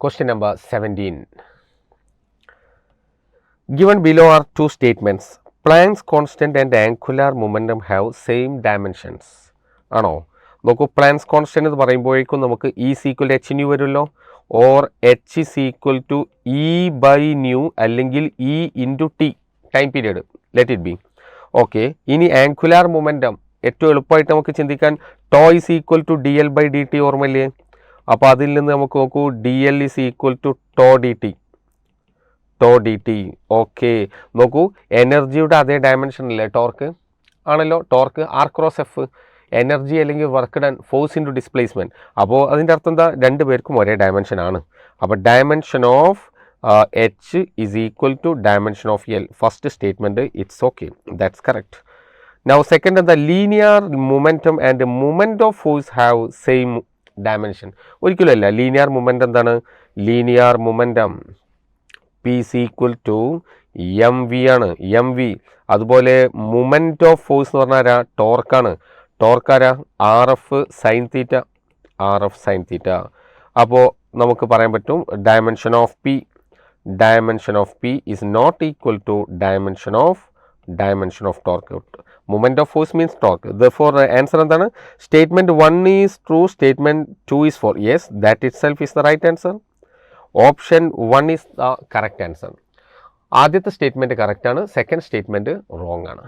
Question number 17. Given below are two statements. Planck's constant and angular momentum have same dimensions. ആണോ? നോക്കൂ, planks constant എന്ന് പറയുമ്പോഴേക്കും നമുക്ക് is equal to h nu വരുമല്ലോ, or h is equal to E by nu അല്ലെങ്കിൽ E into t time period, let it be. Okay, ഇനി angular momentum ഏറ്റവും എളുപ്പമായിട്ട് നമുക്ക് ചിന്തിക്കാൻ tau is equal to d L by d t ഓർമ്മയില്ലേ? അപ്പോൾ അതിൽ നിന്ന് നമുക്ക് നോക്കൂ, d L is equal to tau d t, tau d t. Okay, നോക്കൂ, എനർജിയുടെ അതേ ഡയമെൻഷൻ അല്ലേ ടോർക്ക്? ആണല്ലോ, torque R cross F, energy അല്ലെങ്കിൽ work done, force into displacement. അപ്പോൾ അതിൻ്റെ അർത്ഥം എന്താ? രണ്ട് പേർക്കും ഒരേ ഡയമെൻഷൻ ആണ്. അപ്പോൾ dimension of h is equal to dimension of L. First statement it's okay, that's correct. Now second എന്താ? Linear momentum and moment of force have same dimension. ഒരിക്കലും അല്ല. ലീനിയർ മൊമെൻറ്റം എന്താണ്? Linear momentum p is equal to m v ആണ്, m v. അതുപോലെ moment of force എന്ന് പറഞ്ഞാൽ ആരാ? ടോർക്കാണ്. ടോർക്കാരാ? R F sine theta, r F sine theta. അപ്പോൾ നമുക്ക് പറയാൻ പറ്റും dimension of P is not equal to dimension of torque. Moment of force means torque. Therefore answer എന്താണ്? Statement 1 is true, statement 2 is false. Yes, that itself is the right answer. Option 1 is the correct answer. ആദ്യത്തെ statement കറക്റ്റാണ്, second statement wrong ആണ്.